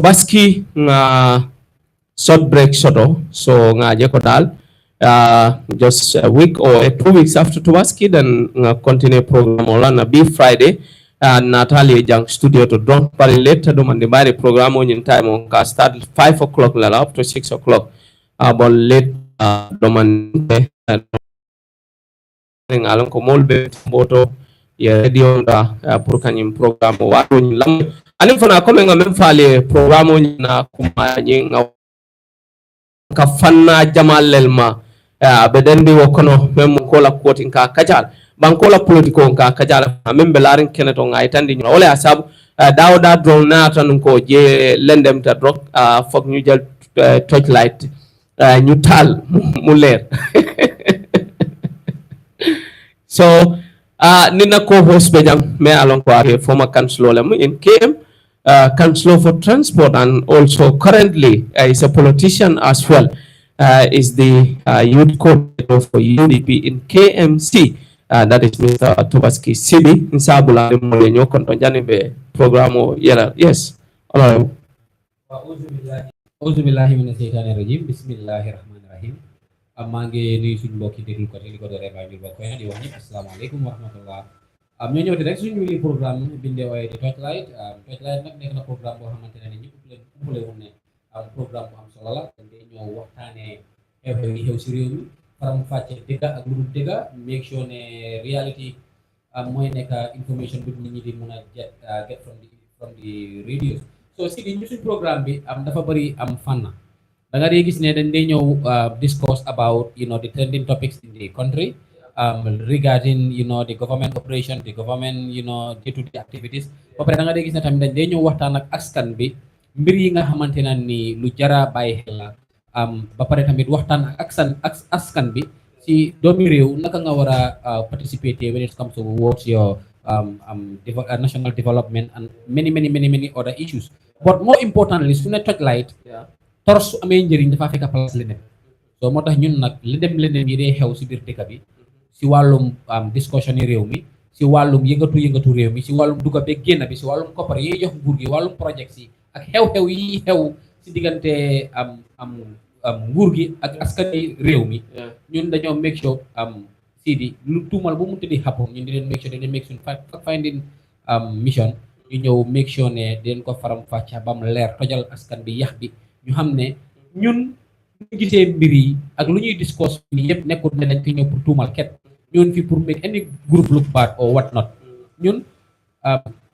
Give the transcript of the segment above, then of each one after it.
Baski nga short break soto so nga je ko dal just a week or 2 weeks after Tubaski then nga continue program ola na be Friday Natalie jang studio to drop but later do man the program on in time on ka start 5 o'clock la up to 6 o'clock but late do man ngalon ko molbe boto ya radio da pour kanyim programme wato ni lam alim fana ko nga men faale programme na kuma nyi nga ka fanna jamalel ma be dendi wo kono mem ko la kotin ka kajal ban ko la politiko ka kajal mem be larin keneto ngay tandi ñu wala asabu dawda drone na tan ko je lendem ta drok fok ñu jël torchlight ñu tal mu leer so nina co-host bejam me alon ko former councilor lam in KM councilor for transport and also currently is a politician as well is the youth coordinator for UDP in KMC that is Mr. Tobaski Sibi insabula mo ñoo kon to jani be programme yela yes honorable auzu billahi minash shaitani rajim bismillahir rahmanir rahim maa ngi nuyu suñu mbokki déglu ko doore ba ñu bokk di wax ni asalaamaaleykum wa rahmatullah ñoo ñëwati rek suñu li programme bindee waaye di Torchlight nag nekk na programme boo xamante ne ñëpp leen umpale woon ne programme bu am solo la dañ ñëw waxtaanee xew-xew yi xew si réew mi faram fàcce dëgg ak lu dul dëgg make sure ne reality mooy nekk information bi nit ñi di mën a get from the radio so si di ñu suñ programme bi dafa bëri fànn da nga dee gis ne dañ dee ñëw discuss about the trending topics in the country regarding the government operation, the government day-to-day activities. Ba pare da nga dee gis ne tamit dañ dee ñëw waxtaan ak askan bi mbir yi nga xamante ne ni lu jara bàyyi xel la ba pare tamit waxtaan ak askan bi si doomi réew naka nga war a participate when it comes towards your national development and many other issues. But more importantly su ne Torchlight tor su amee njëriñ dafa fekk place leneen so moo tax ñun nag leneen yi dee xew si biir dëkk bi si wàllum discussion yi réew mi si wàllum yëngatu réew mi si wàllum dugga beeg génn bi si wàllum koppar yi jox nguur gi wàllum projet si ak xew-xew yi xew si diggante nguur gi ak askan yi réew mi ñun dañoo make sure Sidi lu tuumal bu mu tëddi xappam ñun di leen make sure dañu make sure finding mission ñu ñëw make sure ne den ko faram fàcca bam leer tojal askan bi yax bi ñu xam ne ñun ñu gisee mbir yi ak lu ñuy discuss ni yëpp nekkul ne dañ fi ñëw pour tuumal ket ñun fi pour make any group look bad or what not ñun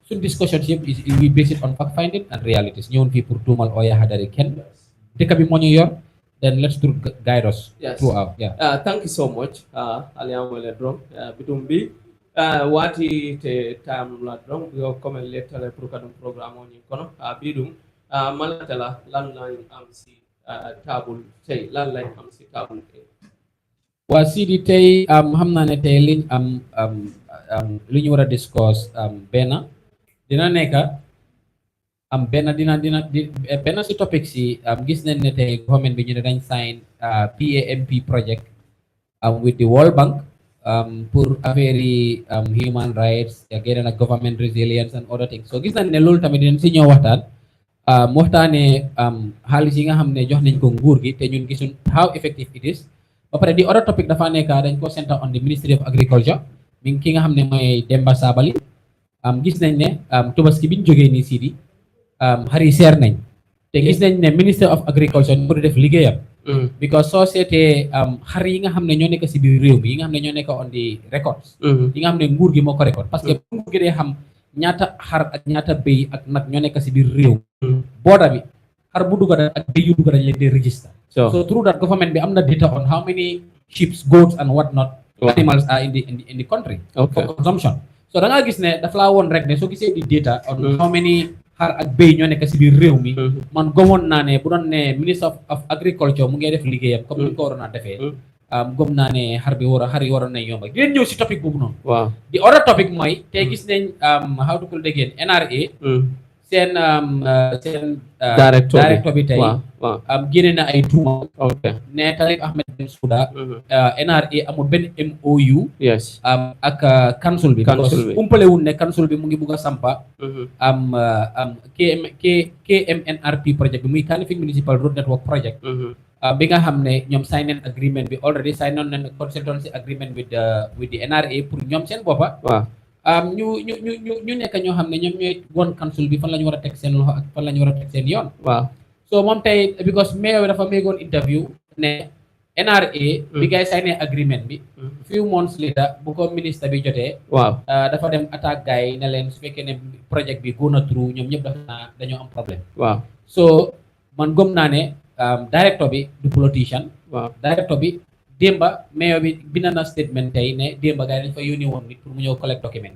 suñ discussions yëpp we base it on fact finding and realities ñëwoon fii pour tuumal o yaxadari kenn dëkk bi moo ñu yor then let's do guide us throughout. Thank you so much aliamole drom bitum bi wati te time la drom yo comme lettre pour kadum programme on kono bidum malatala lan lañ am si table tey lan lañ am si table tey waa Sidi tey xam naa ne tey liñ am lu ñu war a discuss benn dina nekk benn si topic si gis nañ ne tey government bi ñu ne dañ sign PAMP project with the World Bank pour affaire yi human rights again ak government resilience and other things so gis nañ ne loolu tamit dinañ si ñëw waxtaanee xaalis yi nga xam ne jox nañ ko nguur gi te ñun gisuñ how effective it is ba pare di other topic dafa nekk dañ ko center on the Ministry of Agriculture mi ki nga xam ne mooy Demba Sabali gis nañ ne Tubaski bi ñu jógee nii Sidi xar yi seer nañ te gis nañ ne Ministry of Agriculture ñu ko def liggéeyam because soo seetee xar yi nga xam ne ñoo nekk si biir réew mi yi nga xam ne ñoo nekk on the records yi nga xam ne nguur gi moo ko record parce que nguur gi dee xam ñaata xar ak ñaata béy ak nag ñoo nekk si biir réew booda bi xar bu dugga ak béy yu dugga dañ leen di register so through that government bi am na data on how many sheep goats and what not animals are in the country for consumption so da nga gis ne daf laa woon rek ne soo gisee di data on how many xar ak béy ñoo nekk si biir réew mi man gomoon naa ne bu doon ne Minister of Agriculture mu ngi def liggéeyam comme ni ko waroon a defee gom naa ne xar yi waroon nañ yomba di leen ñëw si topic boobu noonu waaw di other topic mooy te gis nañ how to call it again NRA seen directeur bi tey génne na ay tuuma ok ne Talib Ahmed Benauda NRA amul benn MOU ak council bi because umpalewul ne council bi mu ngi bugg a sampa KMNRP project bi muy Kanifing Municipal Road Network Project bi nga xam ne ñoom sign nañ agreement bi already sign nañ consultancy agreement with the NRA pour ñoom seen boppa ñu nekk ñoo xam ne ñoom ñooy woon council bi fan la ñu war a teg seen loxo ak fan la ñu war a teg seen yoon so moom tey because mayor bi dafa méegoon interview ne NRA bi ngay signé agreement bi few months later bu ko ministre bi jotee dafa dem attaque gars yi ne leen su fekkee ne project bi go na through ñoom ñëpp dañoo am problème so man gëm naa ne directeur bi du politicien directeur bi démba mayor bi bind na statement tey ne démba gars yi dañ fa yónni woon nit pour mu ñëw collect document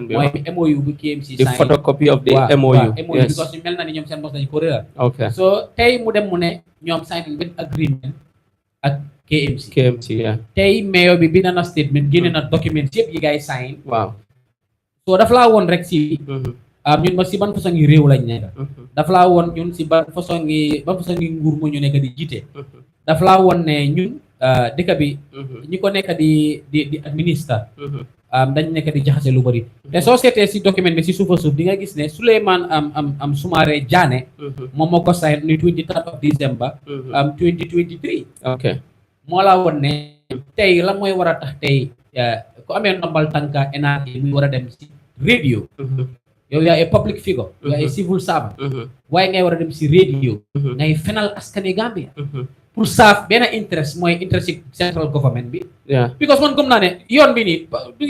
bi mooy MOU bu KMC the photocopy of the MOU because ñu mel na ni ñoom seen bos dañu ko réeral so tey mu dem mu ne ñoom sign benn agreement ak KMC tey mayor bi bind na statement génne na document yëpp yi gars yi sign so dafa laa woon rek si ñun ba si ban façon ngi réew lañ nekk dafa laa woon ñun si ban façon ngi nguur mu ñu nekk di jiite dafa laa woon ne ñun dëkk bi ñi ko nekk di administre dañ nekk di jaxase lu bëri te soo seetee si document bi si suufa suuf di nga gis ne Souleymane am Soumaré Diané moom moo ko sign ni 23 of December 2023 moo laa woon ne tey la mooy war a tax tey ku amee ndombal tànka NRA muy war a dem si radio yow yaa ay public figure yaa ay civil servant waaye ngay war a dem si radio ngay fenal askani Gambia pour saaf benn interest mooy interest ci central government bi because man gëm naa ne yoon bi nii du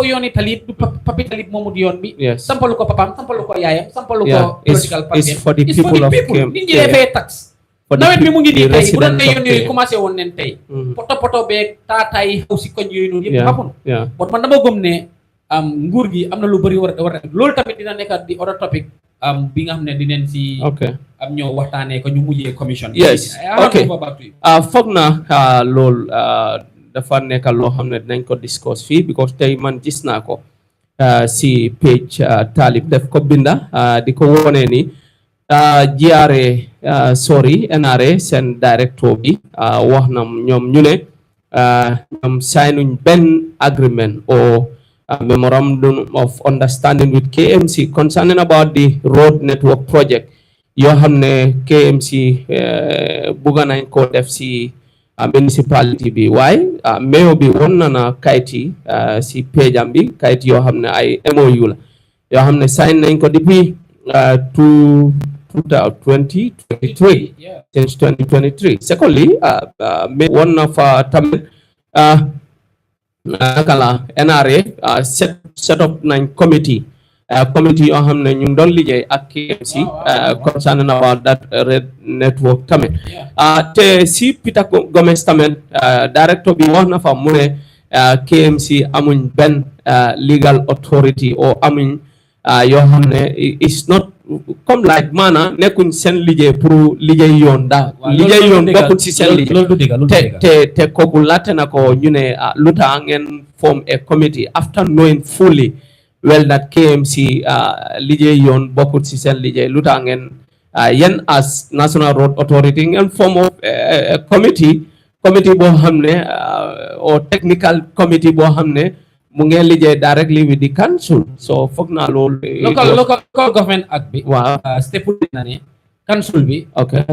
yooni Talib du papi Talib moomu di yoon bi sampalu ko papaam sampalu ko yaayam sampalu ko political party it's for the people nit ñi defee tax nawet bi mu ngi nii tey bu doon tey yoon yooyu commencé woon nen tey poto beeg taataay xaw si koñ yooyu noonu yëpp xamun bon man dama gëm ne nguur gi am na lu bëri war loolu tamit dina nekkat di other topic bi nga xam ne dinañ si am ñoo waxtaanee ko ñu mujjee commission foog na loolu dafa nekk loo xam ne dinañ ko discuss fii because tey man gis naa ko si page Talib def ko binda di ko wone ni NRA seen directeur bi wax na ñoom ñu ne ñoom signuñ benn agreement or memorandum of understanding with KMC concerning about the road network project yoo xam ne KMC bugga nañ ko def si municipality bi waaye mayor bi won na kayit yi si page am bi kayit yoo xam ne ay MOU la yoo xam ne sign nañ ko depuis 2023 since 2023 secondly won na fa tamit NRA set up nañ committee yoo xam ne ñu ngi doon liggéey ak KMC concerning about that red network tamit te si Peter Gomez tamit directeur bi wax na fa mu ne KMC amuñ benn legal authority o amuñ yoo xam ne is not comme like maana nekkuñ seen liggéey pour liggéey yoon liggéey yoon bokkul si seen liggéey te kooku laajte na ko ñu ne lu tax ngeen form a committee after knowing fully well that KMC liggéey yoon bokkul si seen liggéey lu tax ngeen yéen as National Road Authority ngeen form of committee boo xam ne or technical committee boo xam ne mu ngeen liggéey directly with the council so foog naa loolu local government act bi step na ne council bi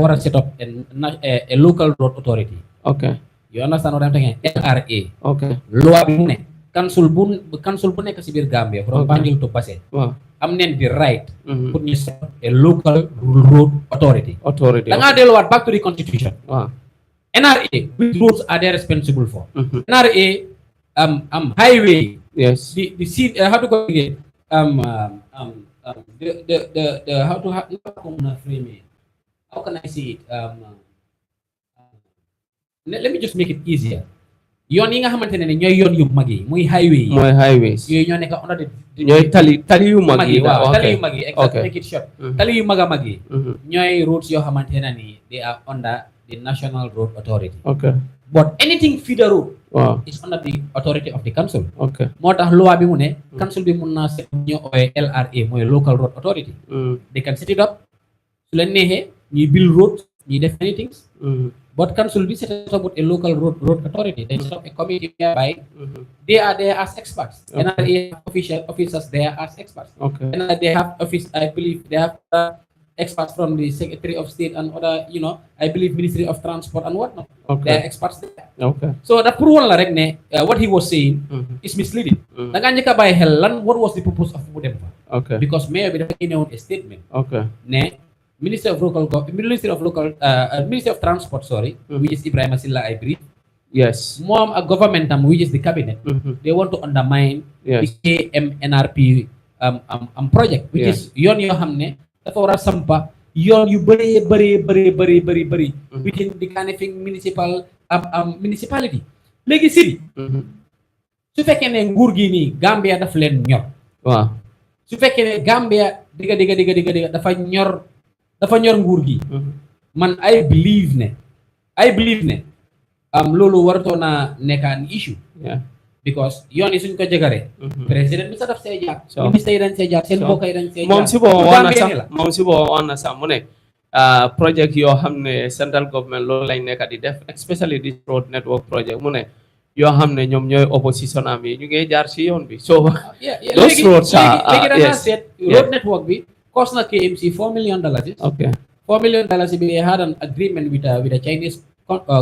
war a set up a local road authority you understand what I'm saying LRA loi bi mu ne council bu nekk si biir Gambia from Banjul to Basse am neen the right pour ñu set up a local road authority da ngaa delluwaat back to the constitution NRA which roads are they responsible for NRA highway the seat how to go again the how can I say it let me just make it easier yoon yi nga xamante ne ñooy yoon yu mag yi muy highways yooyu ñoo nekk under ñooy tali yu mag yi tali yu mag yi exactly make it short tali yu mag a mag yi ñooy roads yoo xamante ne ni they are under the National Road Authority but anything feeder road is under the authority of the council moo tax loi bi mu ne council bi mun naa set ñu ooyee LRA mooy local road authority they can set it up su leen neexee ñuy build roads ñuy def many things. But council we set up with a local road authority. They set up a committee whereby they are there as experts. Okay. And they have officers there as experts. Okay. And they have I believe they have experts from the Secretary of State and other, I believe Ministry of Transport and whatnot. Okay. They are experts there. Okay. So that one la rek ne what he was saying is misleading. Da nga ñëk bay xel lan what was the purpose of dem fa. Okay. Because mayor bi dafa génnewoon a statement. Okay. Ne Ministry of Transport, which is Ibrahim Silla, I believe. Yes. Mom a government which is the cabinet. They want to undermine the KMNRP project, which is yon yo xamne dafa wara sampa yon yu bari within the Kanifing municipality. Legi Sidi. Su fekkee ne nguur gi ni Gambia daf leen ñor. Waaw. Su fekkee ne Gambia diga dafa ñor nguur gi. Man I believe ne loolu waratoo na nekk an issue. Because yoon yi suñ ko jegare président bi sa daf see jaar ministre yi dañ see jaar seen mbokk yi dañ see jaar moom si boo wax na sax mu ne project yoo xam ne central government loolu lañ nekk di def especially this road network project mu ne yoo xam ne ñoom ñooy opposition am yi ñu ngi jaar si yoon bi so those roads léegi dana seet road network bi cost na KMC $4 million. Okay. $4 million bi they had an agreement with a Chinese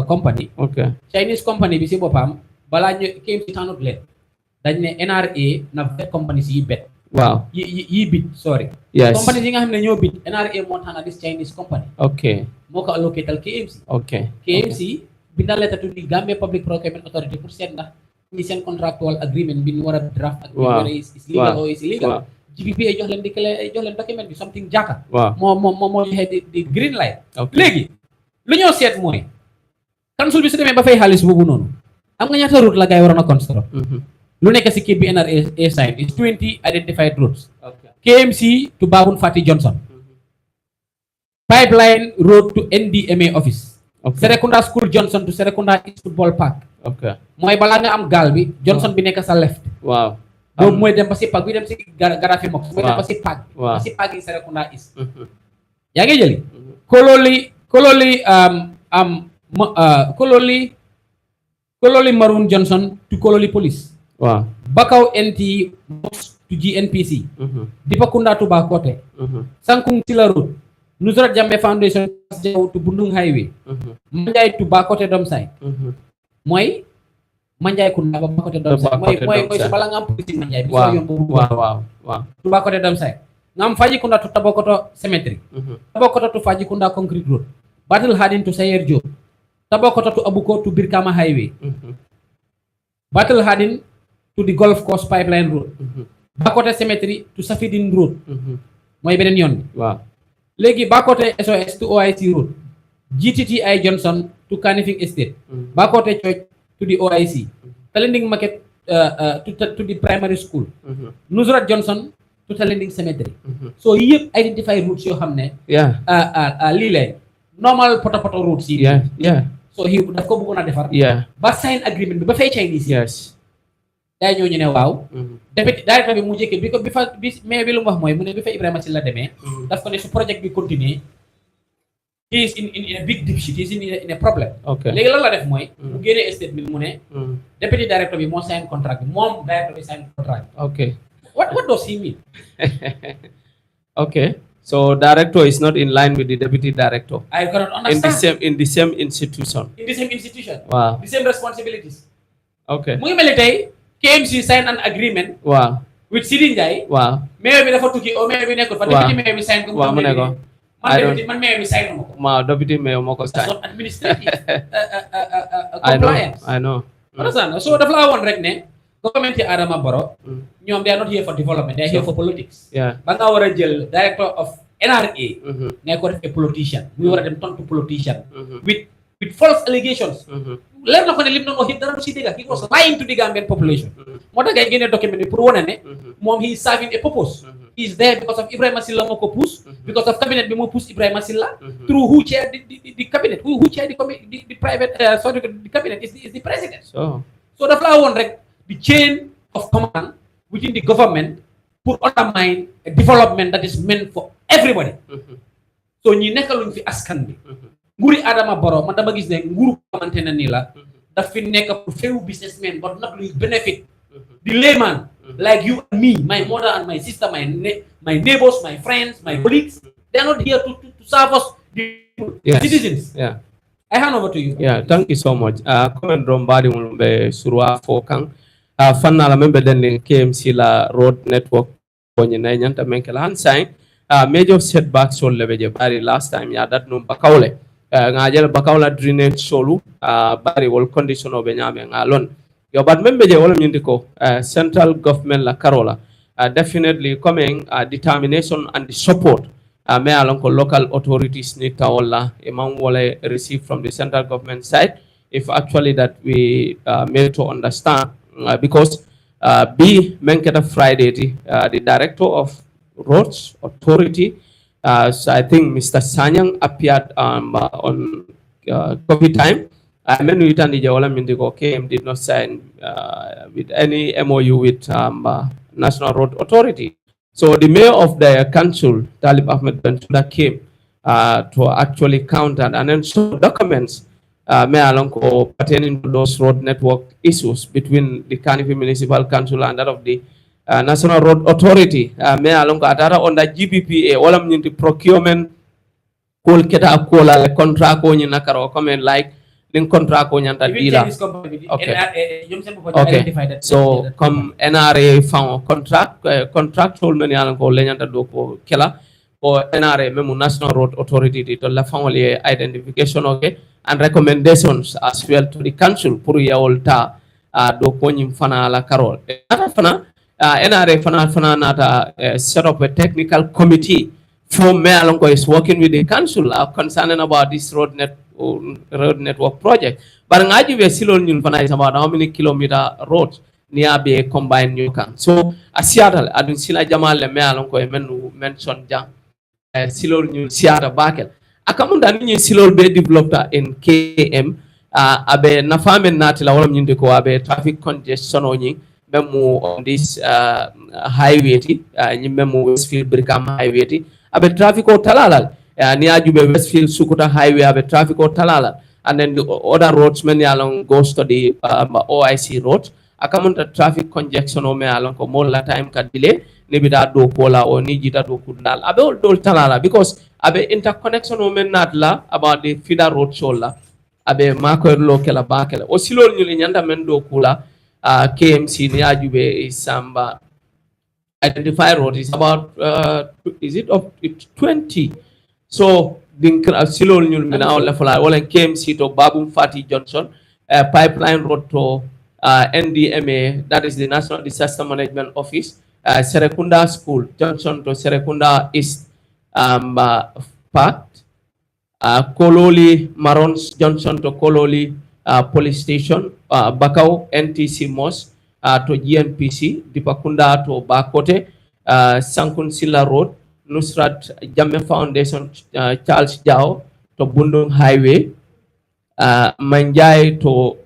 company. Okay. Chinese company bi si boppam balaa ñu KMC tànnut leen dañ ne NRA na vet companies yi bet. Waaw. yi bit sorry. Yes. Companies yi nga xam ne ñoo bit NRA moo tànn this Chinese company. Okay. moo ko allocatal KMC. Okay. KMC bindal letter to the Gambia Public Procurement Authority pour seet ndax ñi seen contractual agreement bi ñu war a draft ak is legal or is illegal. GPPA jox leen document bi something jàkka. Waaw. moo joxe di green light. Léegi lu ñoo seet mooy council bi su demee ba fay xaalis boobu noonu am nga ñaata route la gars yi waroon a construct. Lu nekk si kit bi NRA sign is 20 identified routes. KMC to Babun Fati Johnson. Pipeline road to NDMA office. Serekunda School Johnson to Serekunda East Football Park. Mooy balaa nga am gaal bi Johnson bi nekk sa left. Waaw. boobu mooy dem ba si Pag bi dem si Garafi Mox. mooy dem ba si Pag. ba si Pag yi Serekunda East. yaa ngi jëli. Kololi Maroon Johnson to Kololi Police. Wow. Bakaw NT to GNPC. Dipakunda to Bakote. Sankung Tila Road. Nusrat Jambe Foundation to Bundung Highway. Manjay to Bakote Domside. Mooy Manjay Kunda ba Bakote Domside. Mooy sa bala nga am police Manjay. Wow. To Bakote Domside. Nga am Fajikunda to Tabokoto Cemetery. Tabokoto to Fajikunda Concrete Road. Battle Hardin to Sayer Job. Tabokoto to Abuko to Birkama Highway. Battle Hardin to the Golf Course Pipeline Road. Bakote Cemetery to Safidin Road. Mooy beneen yoon bi. Waaw. Léegi Bakote SOS to OIC Road. GTTI Johnson to Kanifing Estate. Bakote Church to the OIC. Talending Market to the primary school. Nusrat Johnson to Talending Cemetery. So yëpp identify routes yoo xam ne. Lii lay normal poto routes yi. So daf ko bëggoon a defar. Ba sign agreement bi ba fay Chinese. Yes. Day ñëw ñu ne waaw. Depuis directeur bi mu njëkkee mais bi lu mu wax mooy mu ne bi fa Ibrahima Silla demee. daf ko ne su projet bi continuer. he is in a big deep shit, he is in a problem. Léegi lan la def mooy. mu génnee statement mu ne. Deputy director bi moo sign contract bi moom director bi sign contract bi. What does he mean? So director is not in line with the deputy director. I cannot understand. In the same institution. Wow. The same responsibilities. Mu ngi mel ni tey KMC sign an agreement. Wow. With Sidi Ndiaye. Wow. Mayor bi dafa tukki mayor bi nekkul fa. Deputy mayor bi sign ko. Waaw mu ne ko. Man mayor bi sign ma ko. Waaw deputy mayor moo ko sign. That's not administrative compliance. I know. Understand? So dafa laa woon rek ne government yi Adama Barrow ñoom they are not here for development, they are here for politics. Ba nga war a jël director of NRA ngay ko def a politician muy war a dem tontu politician with false allegations. Leer na ko ne lim doon wax yëpp dara du si dégg. He was lying to the Gambian population. Moo tax ngay génne document bi pour wane ne moom he is serving a purpose. He is there because of Ibrahima Silla moo ko push, because of cabinet bi moo push Ibrahima Silla, through who chair the cabinet, who chair the private the cabinet is the president. So dafa laa woon rek the chain of command within the government pour undermine a development that is meant for everybody. so ñi nekkaluñ fi askan bi nguri Adama Barrow man dama gis ne nguru xamante ne nii la daf fi nekk pour few businessmen but not luy benefit the layman like you and me, my mother and my sister, my neighbors, my friends, my colleagues. They are not here to serve us, the citizens. Yeah. I hand over to you. Yeah, thank you so much. Comment rombadi mulumbe surwa fokang. Fanna la member den KMC la road network ponye na nyanta menkela hansain. Major setbacks so leveje bari last time ya that num bakawle. Ngajel bakawla drainage solu bari wol condition of benyame ngalon. Yo but member je wala nyindiko central government la Carola definitely coming determination and the support may along local authorities need tawalla among wala receive from the central government side if actually that we made to understand because B Menketa Friday the director of roads authority so I think Mr. Sanyang appeared on COVID time. I mean, we KM did not sign with any MOU with National Road Authority. So the mayor of the council, Talib Ahmed Benauda, came to actually count and then show documents pertaining to those road network issues between the Kanifi Municipal Council and that of the National Road Authority. On the GBPA, all of the procurement, contract, like link contract ko nyanta dila okay so comme NRA found contractual men yalan ko lenyanta do ko kela ko NRA memu National Road Authority to la family identification okay and recommendations as well to the council pour yawolta do ko nyim fana la karol fana NRA fana nata set up a technical committee for me along is working with the council concerning about this road network project. But ngaji we silol nyun fana is about how many kilometer roads near be a combined new can. So a Seattle adun sila jamal le me along ko menu mention jam silol nyun Seattle bakel. Akamunda ni silol be developed in KM abe nafamen natila wala nyinde ko abe traffic congestion onyi memu on this highway ti memu Westfield Brickham highway ti abe traffic o talalal ni ajube Westfield Sukuta highway abe traffic o talalal and then the other roads many along goes to the OIC roads akamunta traffic congestion o me along ko more la time ka delay ni bida do pola o ni jita do kudal abe all dol talala because abe interconnection o men natla about the feeder road shola abe mako lo kala bakela o silol nyuli nyanda men do kula KMC ni ajube is identify road is about is it of 20 so din silol nyul mena wala fala wala KMC to Babum Fati Johnson pipeline road to NDMA, that is the National Disaster Management Office, Serekunda School Johnson to Serekunda East Park, Kololi Marons Johnson to Kololi Police Station, Bakau NTC Mos to GNPC, Dipakunda to Bakote, Sankun Silla Road, Nusrat Jamme Foundation, Charles Jao to Bundung Highway, Manjai to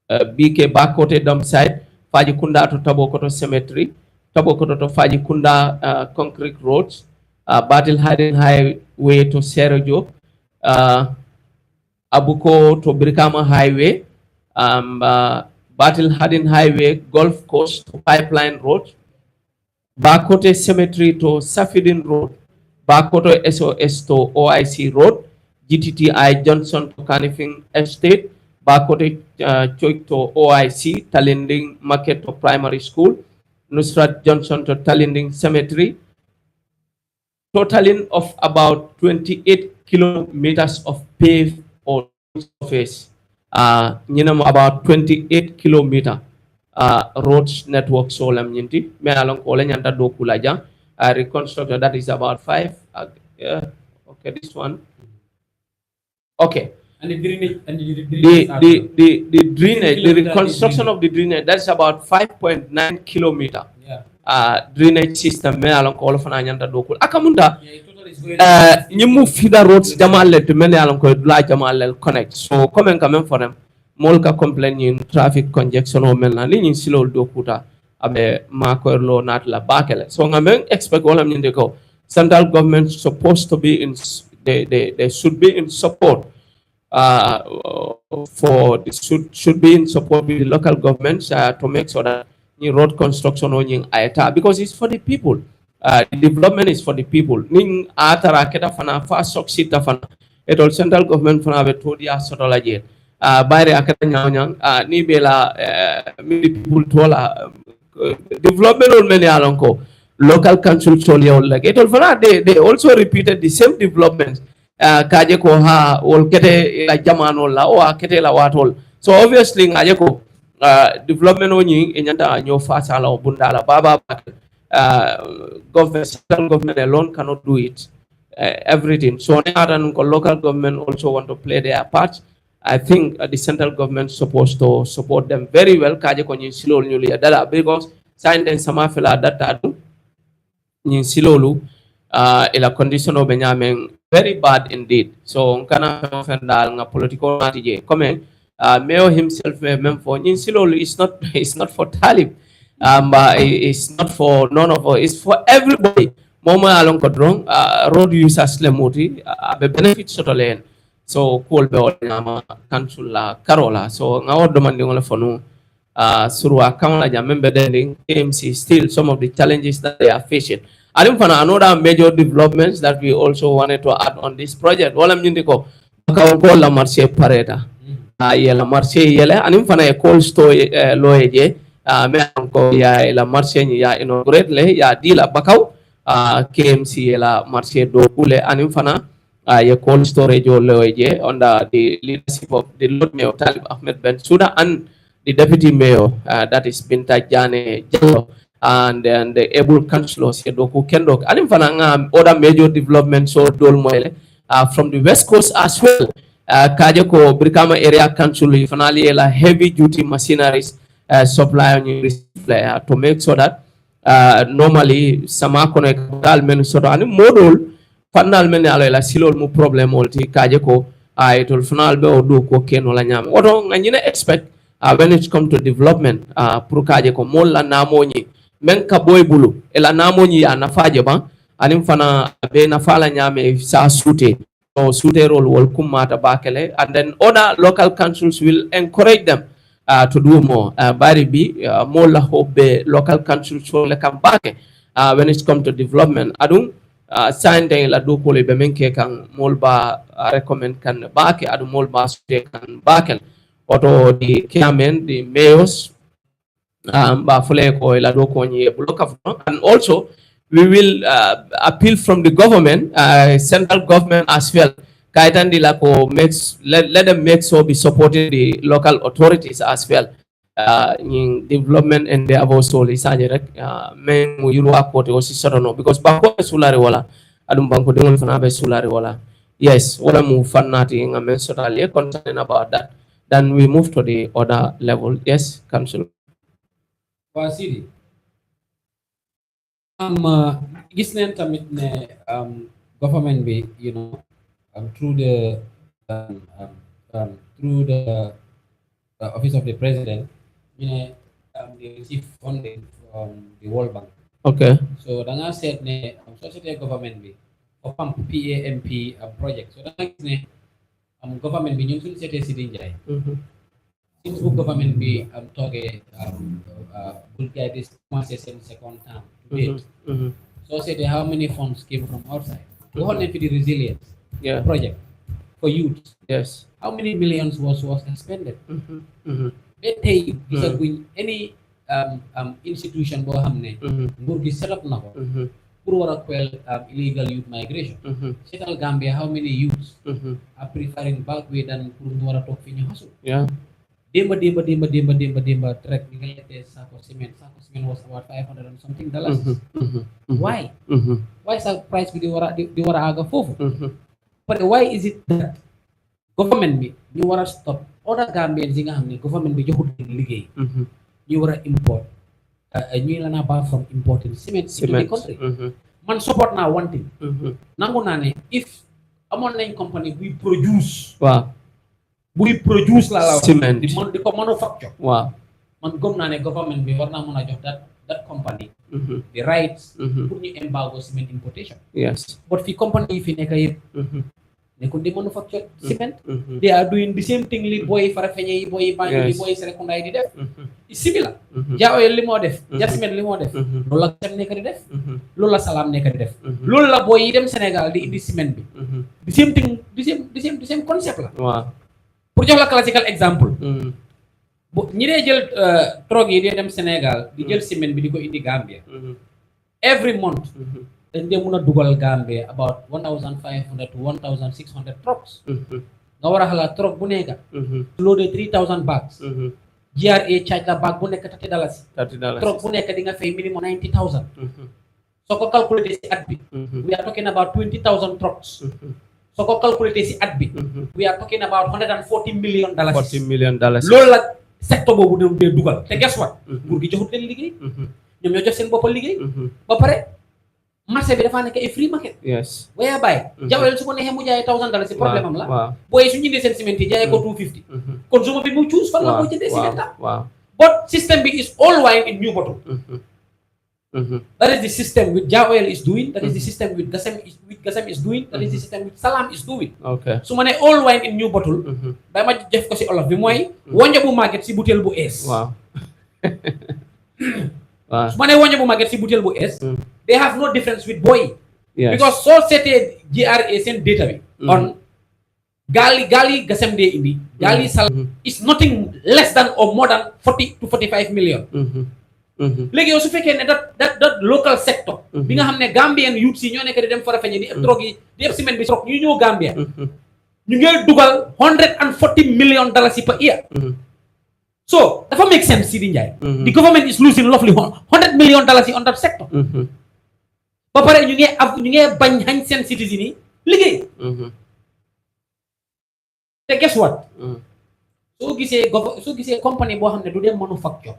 BK Bakote dump site, Fajikunda to Tabokoto Cemetery, Tabokoto to Fajikunda concrete roads, Battle Hiding Highway to Serojo, Abuko to Brikama Highway, Battle Hiding Highway, Golf Coast to Pipeline Road, Bakote Cemetery to Safidin Road, Bakoto SOS to OIC Road, GTTI Johnson to Canifing Estate, Bakote Choik to OIC, Talinding Market to Primary School, Nusrat Johnson to Talinding Cemetery, totaling of about 28 kilometers of paved or surface. About 28 kilometer roads network solam nyinti me along ko la nyanta do kulaja reconstructed that is about 5 okay this one okay. And the drainage, the drainage, the reconstruction of the drainage, that's about 5.9 kilometer. Yeah. Drainage system. Me along all of an anyanta dokul. Akamunda. Nimu feeder roads jamal to many along ko la jamal connect. So come for them. Molka complaining traffic congestion o melna lini silo dokuta abe makoerlo not la bakele. So ngamen expect all am ko. Central government supposed to be in they should be in support should be in support with the local governments to make sure that the road construction on ayata because it's for the people. The development is for the people. Ning atara keta fana fa succeed fana. It all central government fana be to dia sotola je. Bayre akata nyang ni bela many people tola development on many alonko local council solia like it all fana they also repeated the same developments kaje ko ha wol kete la jamano la o kete la watol so obviously ngaje ko development oni enyanta nyo fasa la bunda la baba government central government alone cannot do it everything so local government also want to play their part. I think the central government supposed to support them very well kaje ko nyi silo nyuli dala because sign den sama fela data nyi silolu ila condition of benyamin very bad indeed. So kana fendal nga political natije come Mayo himself mem for Ninsilol is not it's not for Talib. It's not for none of us, it's for everybody. Moma along kodrong road users lemuti be benefit sotolen. So cool be nyama council la Carola. So ngawo demanding for no surwa kamala jamembe dending KMC still some of the challenges that they are facing. I think for another major developments that we also wanted to add on this project. Wala mjindiko baka la marché pareta. La marché yele anim fana e cold store loeje me anko ya la marché ni ya inaugurate le ya dila bakaw KMC la marché do kule anim fana ya cold storage loeje under the leadership of the Lord Mayor Talib Ahmed Benauda and the deputy mayor that is Binta Jane Jallo and the able councillors Doku Kendok and other major developments so dol moyle from the west coast as well Kajako Brikama area council finally a heavy duty machineries supply to make sure that normally Samako dal men sort of model final men la silol mu problem multi Kajako it will final be odu ko ken wala nyam odo ngani expect when it comes to development pour Kajako molla namoni men ka boy bulu ela namoni ya nafaje ba anim fana be nafala nyame sa sute so sute role will come mata bakele and then other local councils will encourage them to do more bari bi molla hobbe local councils so le kam bake when it comes to development adum sign day la do ko le be menke kan molba recommend kan bake adum molba sute kan bakel auto the chairman the mayors and also we will appeal from the government central government as well let them make so be supporting the local authorities as well in development and the also men because sulari wala adum banko dingol fana be sulari wala yes wala mu fannati ngamen sotale concerned about that then we move to the other level. Yes, council. Wasiri gis neen tamit ne government bi through the office of the president they receive funding from the World Bank. Okay. So da nga seet ne société government bi for PAMP project so da nga gis ne government bi ñun suñu seetee si di njaay since the government be talking good guy this second term to date. So say how many funds came from outside. We want to the resilience project for youth. Yes. How many millions was expended? They pay any institution bo hamne nguur gi set up nako pour wara kwel illegal youth migration. Setal Gambia how many youths are preferring back way than pour wara tok fi ñu hasu. Yeah. Demba track sako cement was about $500 and something. Why? Why is that price di wara aga fofu? But why is it that government bi ñu wara stop other Gambians yi nga xamne government bi joxut liggéey ñu wara import ñu la na ba from importing cement into the country. Man support na one thing. Nangu na ne if amon nañ company we produce we produce la cement di ko manufacture. Wow. Man gom na ne government bi war na mëna jox that that company the rights pour ñu embargo cement importation. Yes. But fi company yi fi nekk yëpp nekkul di manufacture cement. They are doing the same thing li boy Farafenni yi boy Banjul yi boy Serekunda yi di def. It's similar. Jah Oil li moo def. Jah Cement li moo def. loolu la Gasem nekk di def. loolu la Salam nekk di def. loolu la boy yi dem Sénégal di indi cement bi. the same thing the same concept la. Waaw. Pour jox la classical example. bu ñi dee jël drogue yi dee dem Sénégal di jël ciment bi di ko indi Gambia. Every month. dañ dee mun a dugal Gambia about 1,500 to 1,600 trucks. nga war a xalaat truck bu nekk. loaded 3,000 bags. GRA charge la bag bu nekk $30. truck bu nekk di nga fay minimum 90,000. soo ko calculé si at bi. we are talking about 20,000 trucks. soo ko calculé si at bi. we are talking about $140 million. $40 million. loolu la secteur boobu dee dugal te guess what. nguur gi joxut leen liggéey. ñoom ñoo jox seen boppal liggéey. ba pare. marché bi dafa nekk ay free market. Yes. waaye bàyyi. Jah Oil su ko neexee mu jaayee $1,000 si problème am la. waaw booy su ñu indee seen ciment yi jaayee ko $250. consumer bi mu choose fan la ko jëndee ciment am. waaw but system bi is all wine in new bottle. That is the system with Jah Oil is doing. That is the system with Gasem is doing. That is the system with Salam is doing. Okay. su ma nee all wine in new bottle. ba ma def ko si olof bi mooy. wonjo bu màgget si butéel bu ees. waaw. su ma nee wonjo bu màgget si butéel bu ees. they have no difference with boy. Yes. Because soo seetee GRA seen data bi. on gaali Gasem dee indi. gaali Salam is nothing less than or more than 40 to 45 million. léegi yow su fekkee ne that local sector. bi nga xam ne Gambian youth si ñoo nekk di dem Farafenni di ëpp drogue yi di ëpp ciment bi drogue ñu ñëw Gambia. ñu ngi dugal $140 million per year. So dafa make sense Sidi Njie. The government is losing roughly $100 million on that sector. ba pare ñu ngi bañ xañ seen citizen yi liggéey. te guess what. soo gisee compagnie boo xam ne du dem manufacture.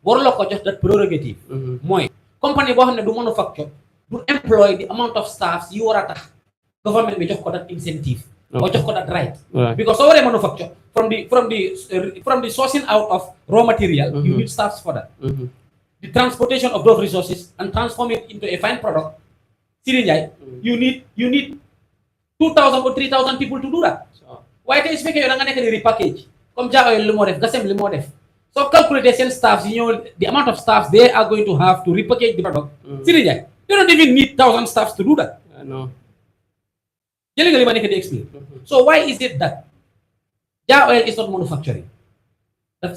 waruloo ko jox that prerogative. mooy compagnie boo xam ne du manufacture du employ the amount of staffs yu war a tax government bi jox ko that incentive. or jox ko that right. because soo waree manufacture from the sourcing out of raw material. you need staffs for that. The transportation of those resources and transform it into a fine product. Sidi Njie, you need 2,000 or 3,000 people to do that. Waaye tey su fekkee yow da nga nekk di repackage comme Jah Oil li moo def Gasem li moo def. So calculate seen staffs you know the amount of staffs they are going to have to repackage the product. Sidi Njie, you don't even need 1,000 staffs to do that. I know. Jëli nga li ma nekk di explain. So why is it that Jah Oil is not manufacturing?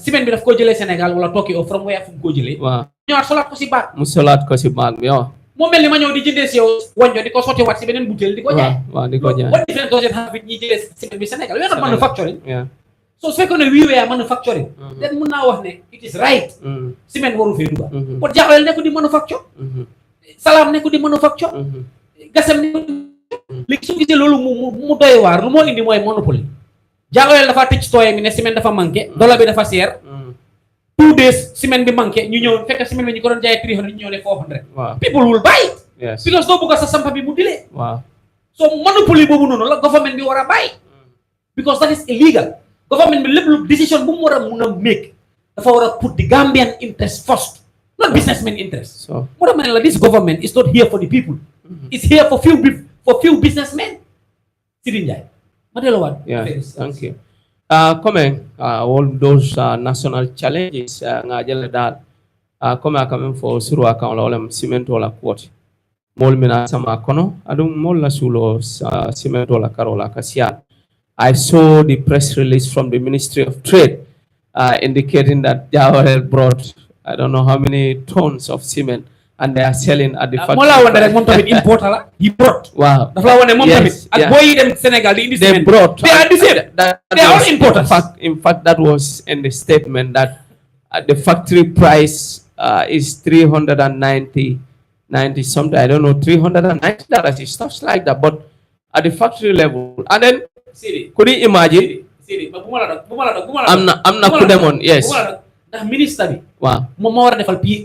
Ciment bi daf koo jëlee Sénégal wala Turkey or from where fu mu koo jëlee. waaw ñëwaat solaat ko si baag. mu solaat ko si baag bi waaw. moo mel ni ma ñëw di jëndee si yow wonjo di ko sottiwaat si beneen butéel di ko jaay. waaw di ko jaay. What difference does it have with ñi jëlee ciment bi Sénégal? We are not manufacturing. So su fekkoon ne we were manufacturing. then mun naa wax ne it is right. ciment waru fee duga. But Jah Oil nekku di manufacture. Salam nekku di manufacture. Gasem nekku di. léegi su gisee loolu mu doy waar lu moo indi mooy monopoly. Jah Oil dafa tëj store mi ne ciment dafa manqué dollar bi dafa seer. 2 days ciment bi manqué ñu ñëw fekk ciment bi ñu ko doon jaayee 300 ñu ñëw ne 400. people will buy it. Yes. because doo bëgg sa sampa bi mu dilee. waaw. so monopoly boobu noonu la government bi war a bàyyi. because that is illegal. government bi lépp lu décision bu mu war a mun a make dafa war a put the Gambian interest first not businessman interest. so moo tax ma ne la this government is not here for the people. it's here for few businessmen. Sidi Njie ma delluwaat. Thank you. Coming all those national challenges nga jelle dal comme quand for suru account la cement wala quote mol mina sama kono adum mol la sulo cement wala karola kasia. I saw the press release from the Ministry of Trade indicating that Jah Oil brought I don't know how many tons of cement and they are selling at the factory. Mola wone rek mom tamit importer la he brought. Wow. Dafa la wone mom tamit ak boy yi dem Sénégal di indi cement. They brought. They are the same. They are all importers. In fact, that was in the statement that the factory price is 390 something. I don't know, $390, stuff like that. But at the factory level, and then could you imagine? I'm not Kudemon. Yes. Ndax ministre bi. waaw moom moo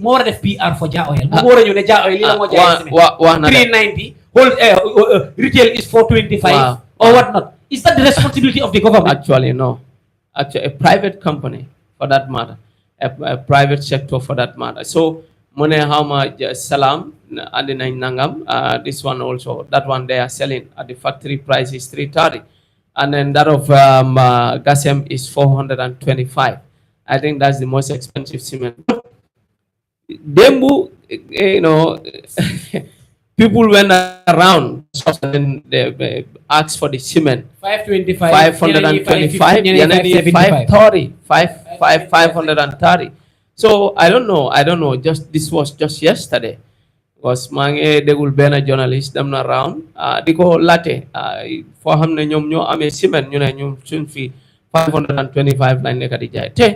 war a def PR for Jah Oil. moom moo war a ñëw ne Jah Oil lii la moo jaay ciment. 390 whole retail is 425. or what not. Is that the responsibility of the government? Actually, no. Actually, a private company, for that matter, a private sector, for that matter. So Mone how much salam and nangam. This one also, that one they are selling at the factory price is 330, and then that of Gasem is 425. I think that's the most expensive cement. Dembu, people went around and they asked for the cement. 525, 525, 530. So I don't know. Just this was just yesterday. Because mange degul bena journalist them na round diko latte fo xamne ñom ñoo amé ciment ñu ne ñum suñ fi 525 lañ nekk di jaay te